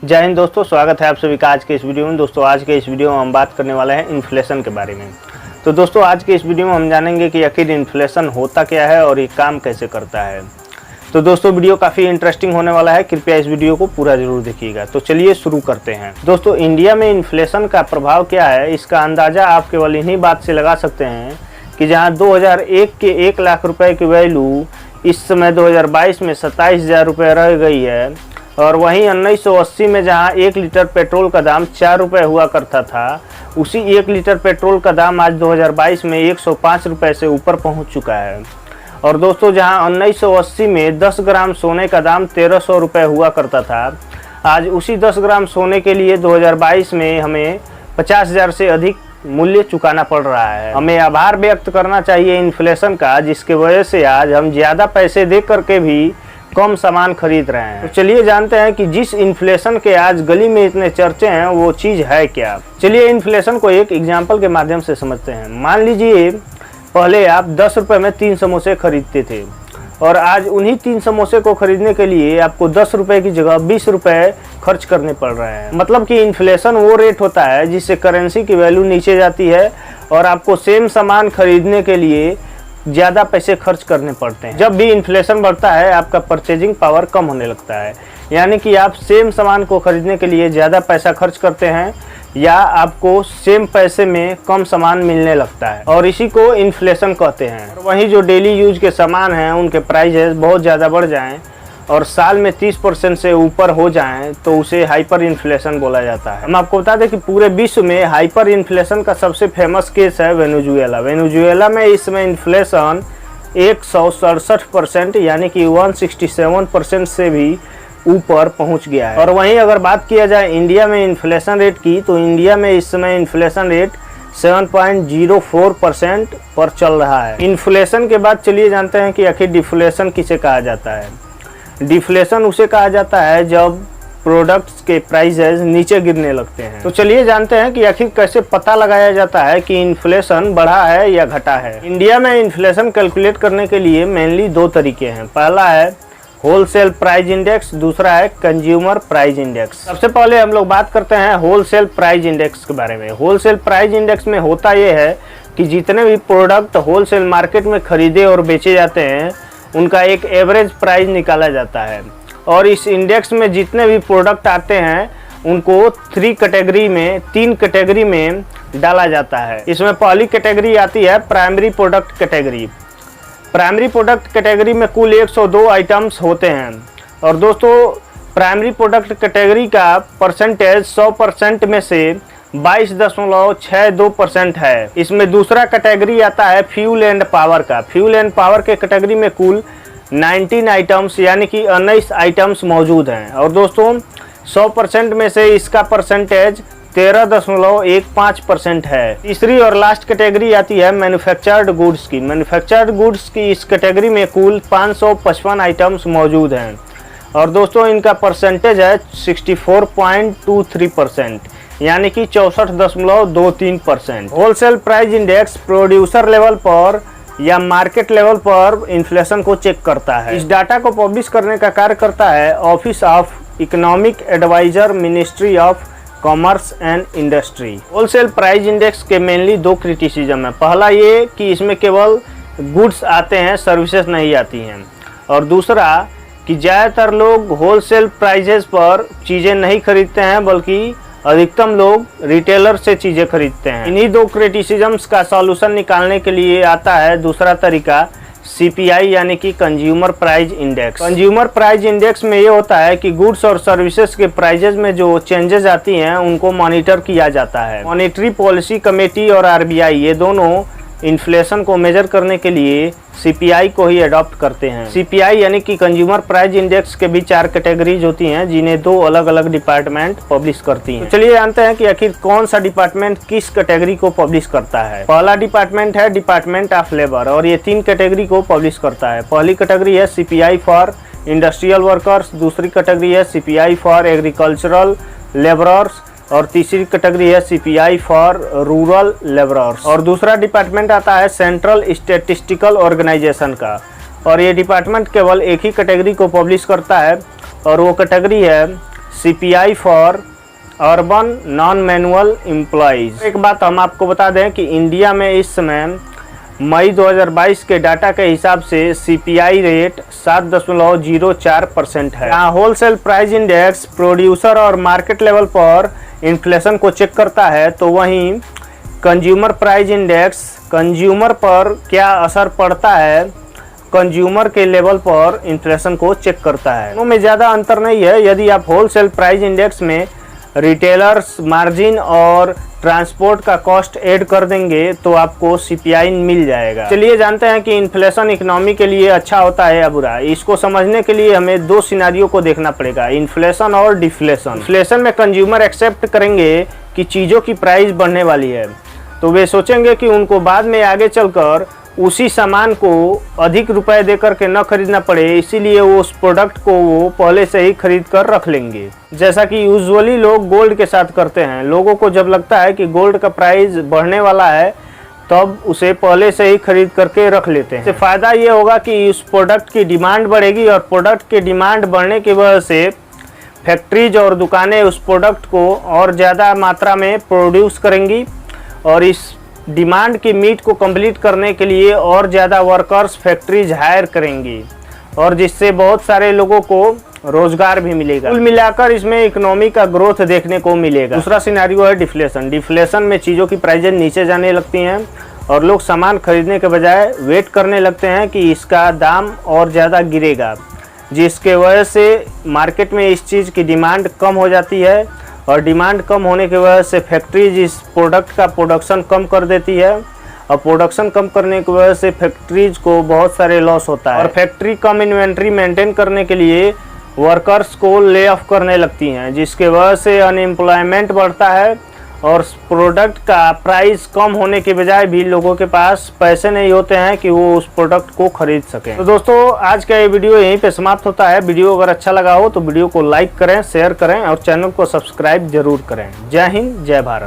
जय हिंद दोस्तों, स्वागत है आप सभी का आज के इस वीडियो में। दोस्तों आज के इस वीडियो में हम बात करने वाले हैं इन्फ्लेशन के बारे में। तो दोस्तों आज के इस वीडियो में हम जानेंगे कि आखिर इन्फ्लेशन होता क्या है और ये काम कैसे करता है। तो दोस्तों वीडियो काफ़ी इंटरेस्टिंग होने वाला है, कृपया इस वीडियो को पूरा जरूर देखिएगा। तो चलिए शुरू करते हैं। दोस्तों इंडिया में इन्फ्लेशन का प्रभाव क्या है, इसका अंदाज़ा आप केवल इन्हीं बात से लगा सकते हैं कि जहाँ 2001 के 1 लाख रुपए की वैल्यू इस समय 2022 में 27,000 रुपये रह गई है, और वहीं 1980 में जहां 1 लीटर पेट्रोल का दाम 4 रुपये हुआ करता था, उसी 1 लीटर पेट्रोल का दाम आज 2022 में 105 रुपये से ऊपर पहुंच चुका है। और दोस्तों जहां 1980 में 10 ग्राम सोने का दाम 1300 रुपये हुआ करता था, आज उसी 10 ग्राम सोने के लिए 2022 में हमें 50,000 से अधिक मूल्य चुकाना पड़ रहा है। हमें आभार व्यक्त करना चाहिए इन्फ्लेशन का, जिसके वजह से आज हम ज़्यादा पैसे दे करके भी कम सामान खरीद रहे हैं। तो चलिए जानते हैं कि जिस इन्फ्लेशन के आज गली में इतने चर्चे हैं वो चीज़ है क्या। चलिए इन्फ्लेशन को एक एग्जाम्पल के माध्यम से समझते हैं। मान लीजिए पहले आप 10 रुपये में 3 समोसे खरीदते थे, और आज उन्हीं 3 समोसे को खरीदने के लिए आपको 10 रुपये की जगह 20 रुपये खर्च करने पड़ रहे हैं। मतलब कि इन्फ्लेशन वो रेट होता है जिससे करेंसी की वैल्यू नीचे जाती है और आपको सेम सामान खरीदने के लिए ज़्यादा पैसे खर्च करने पड़ते हैं। जब भी इन्फ्लेशन बढ़ता है आपका परचेजिंग पावर कम होने लगता है, यानी कि आप सेम सामान को खरीदने के लिए ज़्यादा पैसा खर्च करते हैं या आपको सेम पैसे में कम सामान मिलने लगता है, और इसी को इन्फ्लेशन कहते हैं। और वहीं जो डेली यूज के सामान हैं उनके प्राइजेस बहुत ज़्यादा बढ़ जाएँ और साल में 30% से ऊपर हो जाएं तो उसे हाइपर इन्फ्लेशन बोला जाता है। हम आपको बता दें कि पूरे विश्व में हाइपर इन्फ्लेशन का सबसे फेमस केस है वेनेजुएला। वेनेजुएला में इस समय इन्फ्लेशन 167% यानी कि 167% से भी ऊपर पहुंच गया है। और वहीं अगर बात किया जाए इंडिया में इन्फ्लेशन रेट की, तो इंडिया में इस समय इन्फ्लेशन रेट 7.04% पर चल रहा है। इन्फ्लेशन के बाद चलिए जानते हैं कि आखिर डिफ्लेशन किसे कहा जाता है। डिफ्लेशन उसे कहा जाता है जब प्रोडक्ट्स के प्राइसेस नीचे गिरने लगते हैं। तो चलिए जानते हैं कि आखिर कैसे पता लगाया जाता है कि इन्फ्लेशन बढ़ा है या घटा है। इंडिया में इन्फ्लेशन कैलकुलेट करने के लिए मेनली 2 तरीके हैं। पहला है होलसेल प्राइस इंडेक्स, दूसरा है कंज्यूमर प्राइस इंडेक्स। सबसे पहले हम लोग बात करते हैं होलसेल प्राइस इंडेक्स के बारे में। होलसेल प्राइस इंडेक्स में होता यह है कि जितने भी प्रोडक्ट होलसेल मार्केट में खरीदे और बेचे जाते हैं उनका एक एवरेज प्राइस निकाला जाता है, और इस इंडेक्स में जितने भी प्रोडक्ट आते हैं उनको 3 कैटेगरी में डाला जाता है। इसमें पहली कैटेगरी आती है primary product category. Primary product category में कुल 102 आइटम्स होते हैं, और दोस्तों प्राइमरी प्रोडक्ट कैटेगरी का परसेंटेज 100% में से 22.62% है। इसमें दूसरा कैटेगरी आता है फ्यूल एंड पावर का। फ्यूल एंड पावर के कैटेगरी में कुल 19 आइटम्स यानी कि 19 आइटम्स मौजूद हैं, और दोस्तों 100% में से इसका परसेंटेज 13.15% है। तीसरी और लास्ट कैटेगरी आती है मैन्युफैक्चर्ड गुड्स की। मैन्युफैक्चर्ड गुड्स की इस कैटेगरी में कुल 555 आइटम्स मौजूद हैं, और दोस्तों इनका परसेंटेज है 64.23% यानी कि 64.23%। Wholesale price index producer level पर या मार्केट लेवल पर इन्फ्लेशन को चेक करता है। इस डाटा को पब्लिश करने का कार्य करता है office of economic adviser, ministry of commerce and industry. Wholesale price index के मेनली 2 क्रिटिसिज्म है। पहला ये कि इसमें केवल गुड्स आते हैं, सर्विसेज नहीं आती हैं, और दूसरा कि ज़्यादातर लोग होलसेल प्राइजेस पर चीज़ें नहीं खरीदते हैं बल्कि अधिकतम लोग रिटेलर से चीज़ें खरीदते हैं। इन्हीं 2 क्रिटिसिजम्स का सॉल्यूशन निकालने के लिए आता है दूसरा तरीका CPI यानी कि consumer price index. Consumer price index में ये होता है कि गुड्स और सर्विसेज के प्राइजेस में जो चेंजेस आती हैं उनको मॉनिटर किया जाता है। मॉनेटरी पॉलिसी कमेटी और RBI ये दोनों इन्फ्लेशन को मेजर करने के लिए CPI को ही अडॉप्ट करते हैं। CPI यानी कि कंज्यूमर प्राइस इंडेक्स के भी 4 कैटेगरीज होती हैं जिन्हें 2 अलग अलग डिपार्टमेंट पब्लिश करती हैं। तो चलिए जानते हैं कि आखिर कौन सा डिपार्टमेंट किस कैटेगरी को पब्लिश करता है। पहला डिपार्टमेंट है डिपार्टमेंट ऑफ लेबर, और ये 3 कैटेगरी को पब्लिश करता है। पहली कैटेगरी है CPI फॉर इंडस्ट्रियल वर्कर्स, दूसरी कैटेगरी है CPI फॉर एग्रीकल्चरल लेबरर्स, और तीसरी कैटेगरी है CPI फॉर रूरल लेबरर्स। और दूसरा डिपार्टमेंट आता है सेंट्रल स्टैटिस्टिकल ऑर्गेनाइजेशन का, और ये डिपार्टमेंट केवल एक ही कैटेगरी को पब्लिश करता है, और वो कैटेगरी है CPI for urban non manual employees. एक बात हम आपको बता दें कि इंडिया में इस समय मई 2022 के डाटा के हिसाब से CPI रेट 7.04% है। यहाँ होलसेल प्राइस इंडेक्स प्रोड्यूसर और मार्केट लेवल पर इन्फ्लेशन को चेक करता है, तो वहीं कंज्यूमर प्राइस इंडेक्स कंज्यूमर पर क्या असर पड़ता है, कंज्यूमर के लेवल पर इन्फ्लेशन को चेक करता है। दोनों में ज़्यादा अंतर नहीं है। यदि आप होलसेल प्राइस इंडेक्स में रिटेलर्स मार्जिन और ट्रांसपोर्ट का कॉस्ट ऐड कर देंगे तो आपको CPI मिल जाएगा। चलिए जानते हैं कि इन्फ्लेशन इकोनॉमी के लिए अच्छा होता है या बुरा। इसको समझने के लिए हमें दो सिनेरियो को देखना पड़ेगा, इन्फ्लेशन और डिफ्लेशन। इन्फ्लेशन में कंज्यूमर एक्सेप्ट करेंगे कि चीज़ों की प्राइस बढ़ने वाली है, तो वे सोचेंगे कि उनको बाद में आगे चलकर उसी सामान को अधिक रुपए देकर के न खरीदना पड़े, इसीलिए वो उस प्रोडक्ट को वो पहले से ही खरीद कर रख लेंगे। जैसा कि यूजुअली लोग गोल्ड के साथ करते हैं। लोगों को जब लगता है कि गोल्ड का प्राइस बढ़ने वाला है तब उसे पहले से ही खरीद करके रख लेते हैं। इससे फ़ायदा ये होगा कि उस प्रोडक्ट की डिमांड बढ़ेगी और प्रोडक्ट की डिमांड बढ़ने की वजह से फैक्ट्रीज और दुकानें उस प्रोडक्ट को और ज़्यादा मात्रा में प्रोड्यूस करेंगी और इस डिमांड की मीट को कंप्लीट करने के लिए और ज़्यादा वर्कर्स फैक्ट्रीज हायर करेंगी और जिससे बहुत सारे लोगों को रोजगार भी मिलेगा। कुल मिलाकर इसमें इकोनॉमी का ग्रोथ देखने को मिलेगा। दूसरा सिनेरियो है डिफ्लेशन। डिफ्लेशन में चीज़ों की प्राइसें नीचे जाने लगती हैं और लोग सामान खरीदने के बजाय वेट करने लगते हैं कि इसका दाम और ज़्यादा गिरेगा, जिसके वजह से मार्केट में इस चीज़ की डिमांड कम हो जाती है और डिमांड कम होने की वजह से फैक्ट्रीज इस प्रोडक्ट का प्रोडक्शन कम कर देती है और प्रोडक्शन कम करने की वजह से फैक्ट्रीज को बहुत सारे लॉस होता है और फैक्ट्री कम इन्वेंट्री मेंटेन करने के लिए वर्कर्स को ले ऑफ करने लगती हैं, जिसके वजह से अनएम्प्लॉयमेंट बढ़ता है और प्रोडक्ट का प्राइस कम होने के बजाय भी लोगों के पास पैसे नहीं होते हैं कि वो उस प्रोडक्ट को खरीद सकें। तो दोस्तों आज का ये वीडियो यहीं पे समाप्त होता है। वीडियो अगर अच्छा लगा हो तो वीडियो को लाइक करें, शेयर करें और चैनल को सब्सक्राइब जरूर करें। जय हिंद, जय भारत।